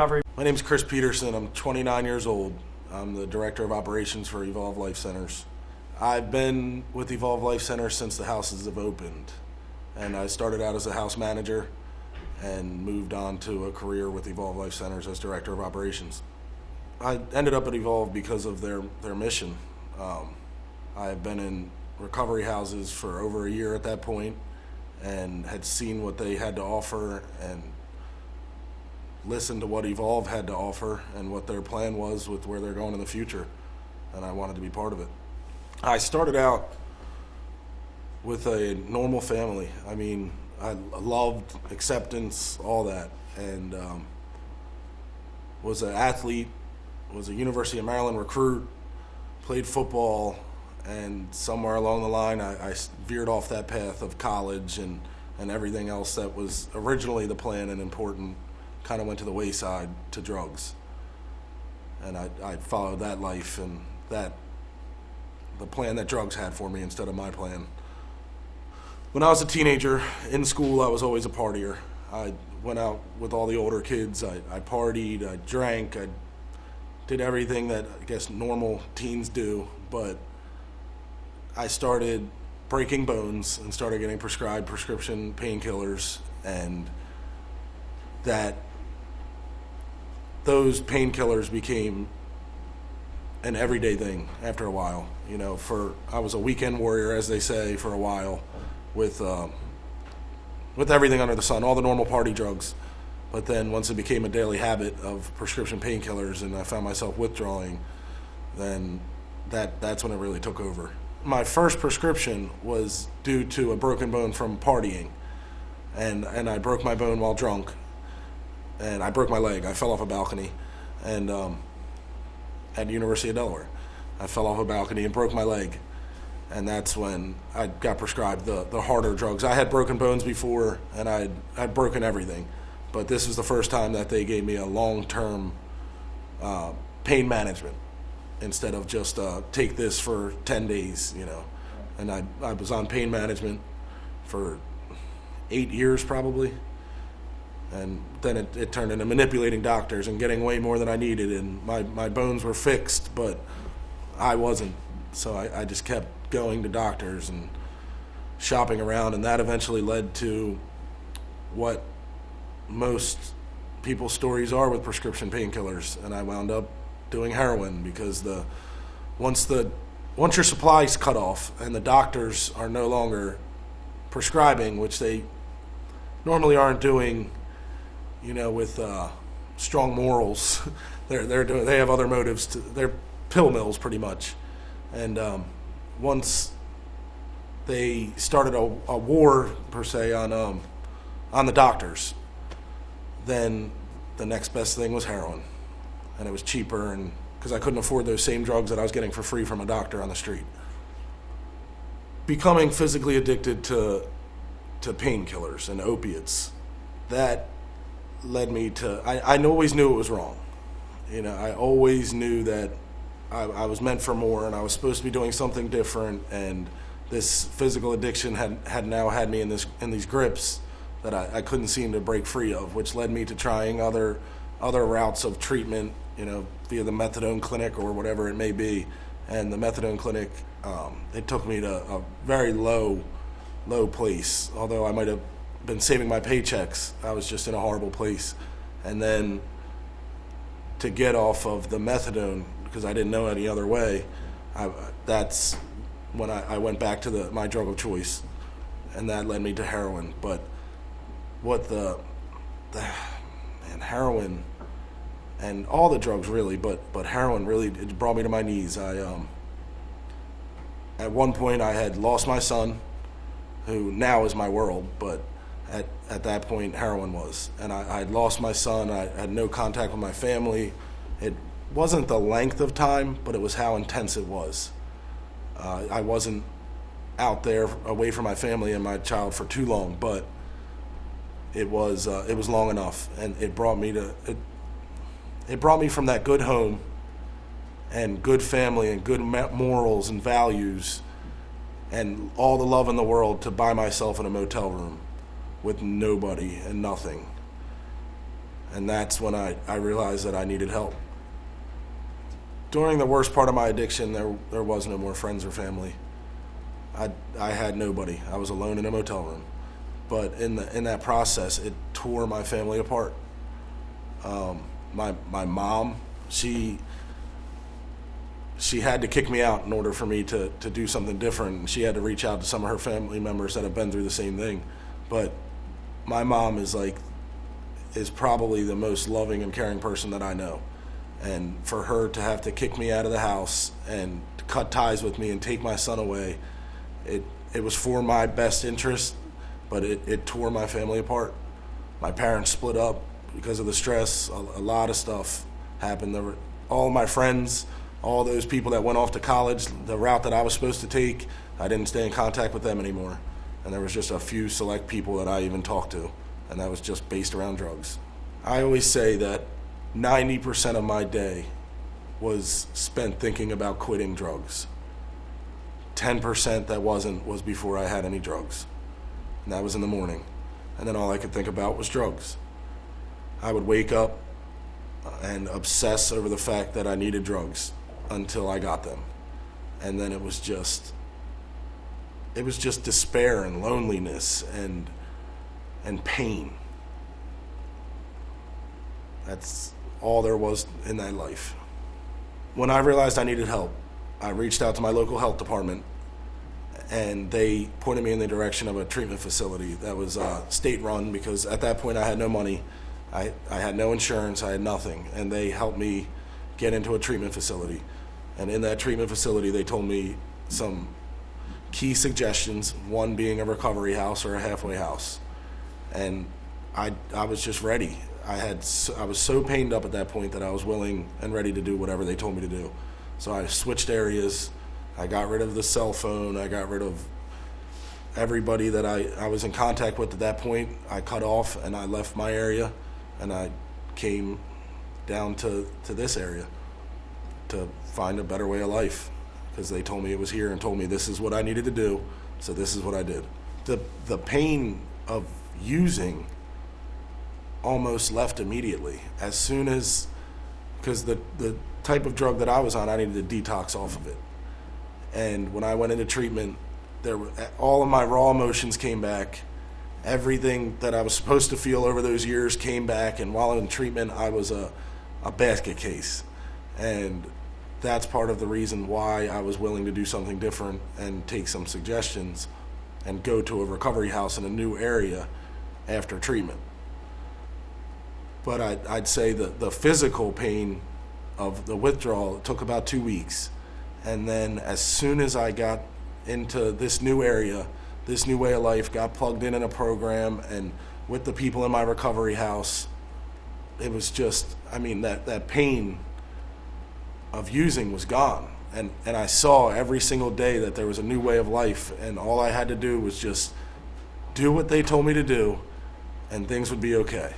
Recovery. My name is Chris Peterson. I'm 29 years old. I'm the Director of Operations for Evolve Life Centers. I've been with Evolve Life Centers since the houses have opened. And I started out as a house manager and moved on to a career with Evolve Life Centers as Director of Operations. I ended up at Evolve because of their mission. I have been in recovery houses for over a year at that point and had seen what they had to offer and listened to what Evolve had to offer and what their plan was with where they're going in the future, and I wanted to be part of it. I started out with a normal family. I mean, I loved acceptance, all that, and was an athlete, was a University of Maryland recruit, played football, and somewhere along the line I veered off that path of college and everything else that was originally the plan and important kind of went to the wayside to drugs. And I followed that life and the plan that drugs had for me instead of my plan. When I was a teenager, in school, I was always a partier. I went out with all the older kids. I partied, I drank, I did everything that I guess normal teens do, but I started breaking bones and started getting prescribed prescription painkillers, and those painkillers became an everyday thing after a while. You know, I was a weekend warrior, as they say, for a while with everything under the sun, all the normal party drugs. But then once it became a daily habit of prescription painkillers and I found myself withdrawing, then that's when it really took over. My first prescription was due to a broken bone from partying, and I broke my bone while drunk. And I broke my leg. I fell off a balcony, and at the University of Delaware, I fell off a balcony and broke my leg, and that's when I got prescribed the harder drugs. I had broken bones before, and I'd broken everything, but this was the first time that they gave me a long-term pain management instead of just take this for 10 days, you know. And I was on pain management for 8 years probably. And then it turned into manipulating doctors and getting way more than I needed, and my bones were fixed, but I wasn't. So I just kept going to doctors and shopping around, and that eventually led to what most people's stories are with prescription painkillers, and I wound up doing heroin because once your supply's cut off and the doctors are no longer prescribing, which they normally aren't doing, you know, with strong morals. They have other motives. They're pill mills pretty much. And once they started a war per se on the doctors, then the next best thing was heroin, and it was cheaper, and because I couldn't afford those same drugs that I was getting for free from a doctor on the street. Becoming physically addicted to painkillers and opiates, that led me to, I always knew it was wrong. You know, I always knew that I was meant for more and I was supposed to be doing something different, and this physical addiction had now had me in these grips that I couldn't seem to break free of, which led me to trying other routes of treatment, you know, via the methadone clinic or whatever it may be. And the methadone clinic, it took me to a very low place, although I might have been saving my paychecks. I was just in a horrible place. And then to get off of the methadone, because I didn't know any other way, that's when I went back to my drug of choice, and that led me to heroin. But what man, heroin and all the drugs really, but heroin really, it brought me to my knees. At one point I had lost my son, who now is my world, but at that point, heroin was. And I had lost my son. I had no contact with my family. It wasn't the length of time, but it was how intense it was. I wasn't out there away from my family and my child for too long, but it was long enough, and it brought me from that good home and good family and good morals and values and all the love in the world to by myself in a motel room with nobody and nothing. And that's when I realized that I needed help. During the worst part of my addiction, there was no more friends or family. I had nobody. I was alone in a motel room. But in that process, it tore my family apart. My mom, she had to kick me out in order for me to do something different. She had to reach out to some of her family members that have been through the same thing. But my mom is probably the most loving and caring person that I know. And for her to have to kick me out of the house and to cut ties with me and take my son away, it was for my best interest, but it tore my family apart. My parents split up because of the stress. A lot of stuff happened. All my friends, all those people that went off to college, the route that I was supposed to take, I didn't stay in contact with them anymore. And there was just a few select people that I even talked to, and that was just based around drugs. I always say that 90% of my day was spent thinking about quitting drugs. 10% that was before I had any drugs. And that was in the morning. And then all I could think about was drugs. I would wake up and obsess over the fact that I needed drugs until I got them. And then it was just despair and loneliness and pain. That's all there was in that life. When I realized I needed help, I reached out to my local health department, and they pointed me in the direction of a treatment facility that was state-run, because at that point I had no money, I had no insurance, I had nothing, and they helped me get into a treatment facility. And in that treatment facility, they told me some key suggestions, one being a recovery house or a halfway house. And I was just ready. I was so pained up at that point that I was willing and ready to do whatever they told me to do. So I switched areas. I got rid of the cell phone. I got rid of everybody that I was in contact with at that point. I cut off and I left my area, and I came down to this area to find a better way of life, because they told me it was here and told me this is what I needed to do, so this is what I did. The pain of using almost left immediately as soon as, because the type of drug that I was on, I needed to detox off of it. And when I went into treatment, all of my raw emotions came back. Everything that I was supposed to feel over those years came back, and while in treatment, I was a basket case. And that's part of the reason why I was willing to do something different and take some suggestions and go to a recovery house in a new area after treatment. But I'd say that the physical pain of the withdrawal took about 2 weeks. And then as soon as I got into this new area, this new way of life, got plugged in a program, and with the people in my recovery house, it was just, that pain of using was gone. And I saw every single day that there was a new way of life, and all I had to do was just do what they told me to do, and things would be okay.